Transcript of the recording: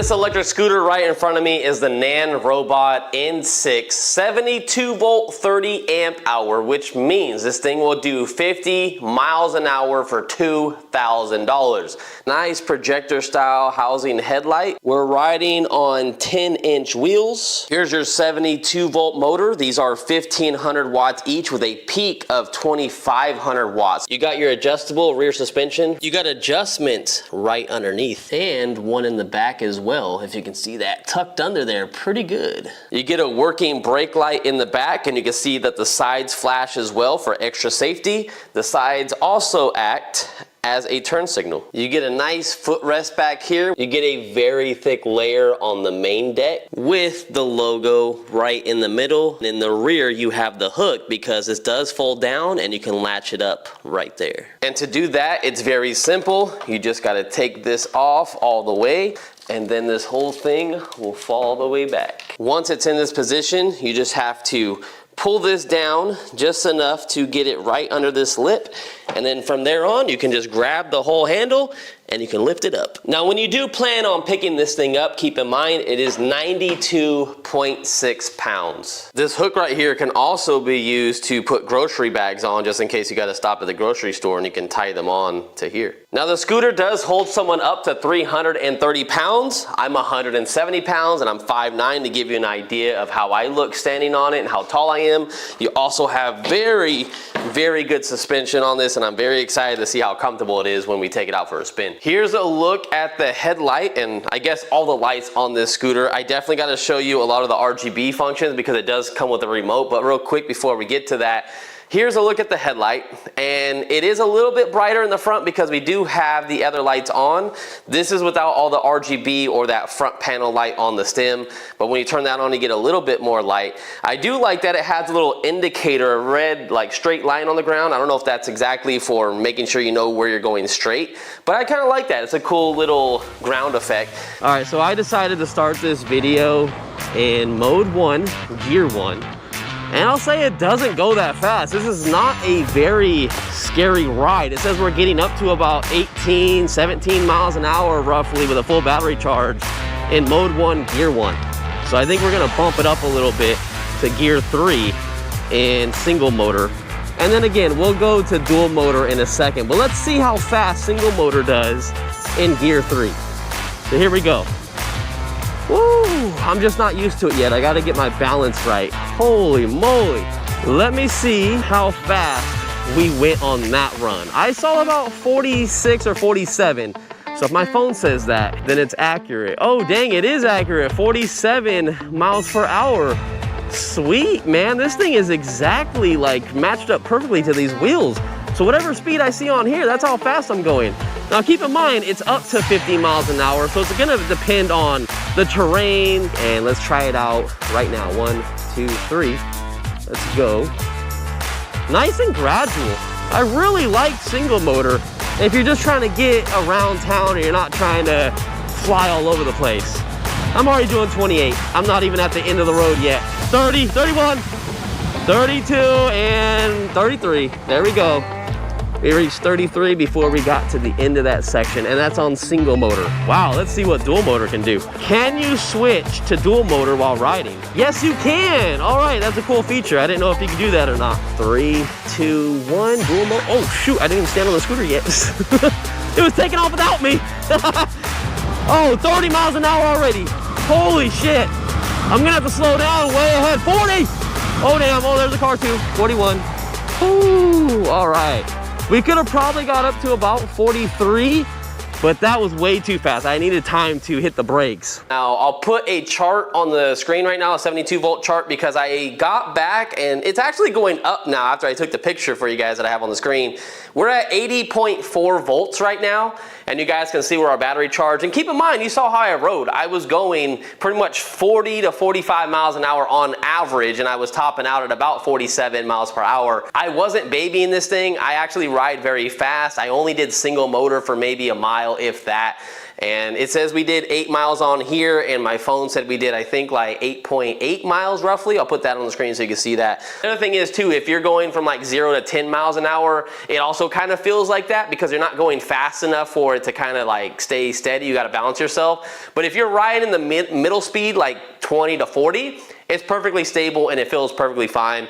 This electric scooter right in front of me is the Nanrobot N6 72 volt 30 amp hour, which means this thing will do 50 miles an hour for $2,000. Nice projector style housing headlight. We're riding on 10-inch wheels. Here's your 72 volt motor. These are 1500 watts each with a peak of 2500 watts. You got your adjustable rear suspension. You got adjustments right underneath and one in the back as well, if you can see that tucked under there pretty good. You get a working brake light in the back, and you can see that the sides flash as well for extra safety. The sides also act as a turn signal. You get a nice footrest back here. You get a very thick layer on the main deck with the logo right in the middle. And in the rear, you have the hook because this does fold down and you can latch it up right there. And to do that, it's very simple. You just gotta take this off all the way, and then this whole thing will fall all the way back. Once it's in this position, you just have to pull this down just enough to get it right under this lip, and then from there on you can just grab the whole handle and you can lift it up. Now when you do plan on picking this thing up, keep in mind it is 92.6 pounds. This hook right here can also be used to put grocery bags on, just in case you got to stop at the grocery store, and you can tie them on to here. Now the scooter does hold someone up to 330 pounds. I'm 170 pounds and I'm 5'9", to give you an idea of how I look standing on it and how tall I am. You also have very, very good suspension on this, and I'm very excited to see how comfortable it is when we take it out for a spin. Here's a look at the headlight and I guess all the lights on this scooter. I definitely got to show you a lot of the RGB functions because it does come with a remote, but real quick before we get to that, here's a look at the headlight, and it is a little bit brighter in the front because we do have the other lights on. This is without all the RGB or that front panel light on the stem, but when you turn that on, you get a little bit more light. I do like that it has a little indicator, a red like straight line on the ground. I don't know if that's exactly for making sure you know where you're going straight, but I kind of like that. It's a cool little ground effect. All right, so I decided to start this video in mode 1, gear 1. And I'll say it doesn't go that fast. This is not a very scary ride. It says we're getting up to about 18, 17 miles an hour roughly with a full battery charge in mode 1, gear 1. So I think we're gonna bump it up a little bit to gear 3 in single motor. And then again, we'll go to dual motor in a second, but let's see how fast single motor does in gear 3. So here we go. Woo, I'm just not used to it yet. I gotta get my balance right. Holy moly. Let me see how fast we went on that run. I saw about 46 or 47. So if my phone says that, then it's accurate. Oh, dang, it is accurate. 47 miles per hour. Sweet, man. This thing is exactly like matched up perfectly to these wheels. So whatever speed I see on here, that's how fast I'm going. Now keep in mind, it's up to 50 miles an hour, so it's gonna depend on the terrain. And let's try it out right now. 1, 2, 3, let's go. Nice and gradual. I really like single motor if you're just trying to get around town and you're not trying to fly all over the place. I'm already doing 28. I'm not even at the end of the road yet. 30, 31, 32, and 33. There we go. We reached 33 before we got to the end of that section, and that's on single motor. Wow, let's see what dual motor can do. Can you switch to dual motor while riding? Yes, you can. All right, that's a cool feature. I didn't know if you could do that or not. 3, 2, 1, dual motor. Oh shoot, I didn't even stand on the scooter yet. It was taking off without me. Oh, 30 miles an hour already. Holy shit. I'm gonna have to slow down way ahead. 40. Oh damn, oh there's a car too. 41. Ooh, all right. We could have probably got up to about 43, but that was way too fast. I needed time to hit the brakes. Now, I'll put a chart on the screen right now, a 72 volt chart, because I got back and it's actually going up now after I took the picture for you guys that I have on the screen. We're at 80.4 volts right now, and you guys can see where our battery charged. And keep in mind, you saw how I rode. I was going pretty much 40 to 45 miles an hour on average, and I was topping out at about 47 miles per hour. I wasn't babying this thing. I actually ride very fast. I only did single motor for maybe a mile mile, if that. And it says we did 8 miles on here, and my phone said we did, I think, like 8.8 miles roughly. I'll put that on the screen so you can see that. The other thing is too, if you're going from like 0 to 10 miles an hour, it also kind of feels like that because you're not going fast enough for it to kind of like stay steady. You got to balance yourself. But if you're riding the middle speed, like 20 to 40, it's perfectly stable and it feels perfectly fine.